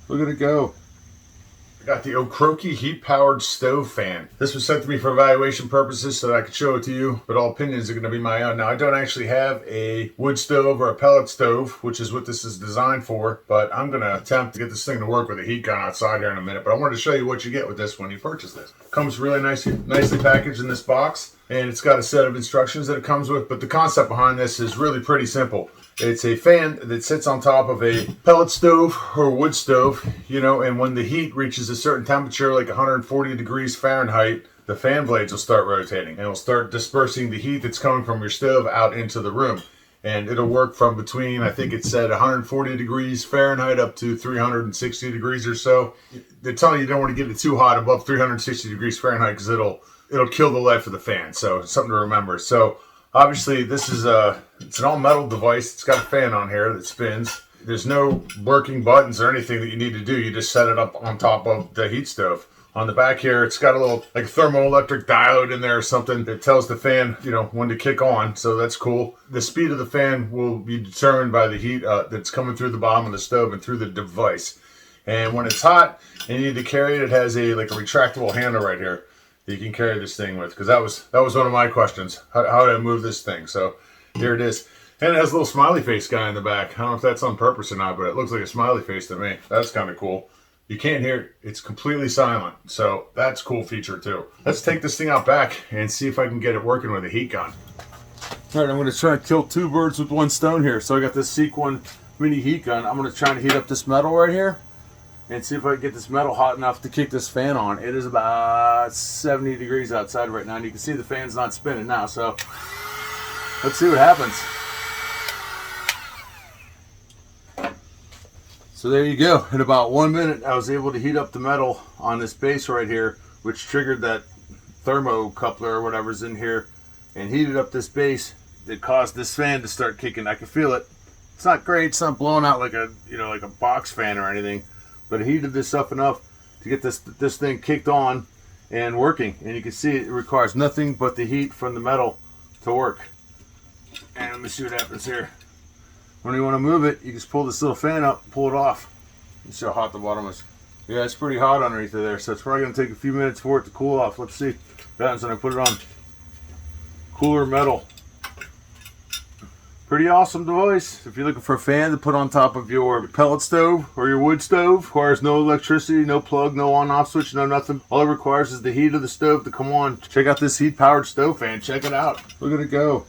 Look at it go. I got the OCROUKI heat-powered stove fan. This was sent to me for evaluation purposes so that I could show it to you, but all opinions are going to be my own. Now, I don't actually have a wood stove or a pellet stove, which is what this is designed for, but I'm going to attempt to get this thing to work with a heat gun outside here in a minute. But I wanted to show you what you get with this when you purchase this. It comes really nicely packaged in this box, and it's got a set of instructions that it comes with, but the concept behind this is really pretty simple. It's a fan that sits on top of a pellet stove or wood stove, you know, and when the heat reaches a certain temperature, like 140 degrees Fahrenheit, the fan blades will start rotating and it'll start dispersing the heat that's coming from your stove out into the room. And it'll work from between, I think it said 140 degrees Fahrenheit up to 360 degrees or so. They're telling you don't want to get it too hot above 360 degrees Fahrenheit because it'll kill the life of the fan. So it's something to remember. So obviously, this is it's an all-metal device. It's got a fan on here that spins. There's no working buttons or anything that you need to do. You just set it up on top of the heat stove. On the back here, it's got a little like thermoelectric diode in there or something that tells the fan, you know, when to kick on. So that's cool. The speed of the fan will be determined by the heat that's coming through the bottom of the stove and through the device. And when it's hot and you need to carry it, it has a retractable handle right here you can carry this thing with, because that was one of my questions. How do I move this thing? So here it is, and it has a little smiley face guy in the back. I don't know if that's on purpose or not, but it looks like a smiley face to me. That's kind of cool. You can't hear it. It's completely silent, so that's a cool feature too. Let's take this thing out back and see if I can get it working with a heat gun. All right, I'm going to try and kill two birds with one stone here. So I got this Seek-1 mini heat gun. I'm going to try to heat up this metal right here and see if I can get this metal hot enough to kick this fan on. It is about 70 degrees outside right now, and you can see the fan's not spinning now, so let's see what happens. So there you go. In about 1 minute, I was able to heat up the metal on this base right here, which triggered that thermocoupler or whatever's in here, and heated up this base that caused this fan to start kicking. I can feel it. It's not great. It's not blowing out like a box fan or anything. But it heated this up enough to get this thing kicked on and working. And you can see it requires nothing but the heat from the metal to work. And let me see what happens here. When you want to move it, you just pull this little fan up, pull it off. You see how hot the bottom is. Yeah, it's pretty hot underneath of there, so it's probably going to take a few minutes for it to cool off. Let's see what happens when I put it on. Cooler metal. Pretty awesome device. If you're looking for a fan to put on top of your pellet stove or your wood stove, requires no electricity, no plug, no on-off switch, no nothing. All it requires is the heat of the stove to come on. Check out this heat-powered stove fan. Check it out. Look at it go.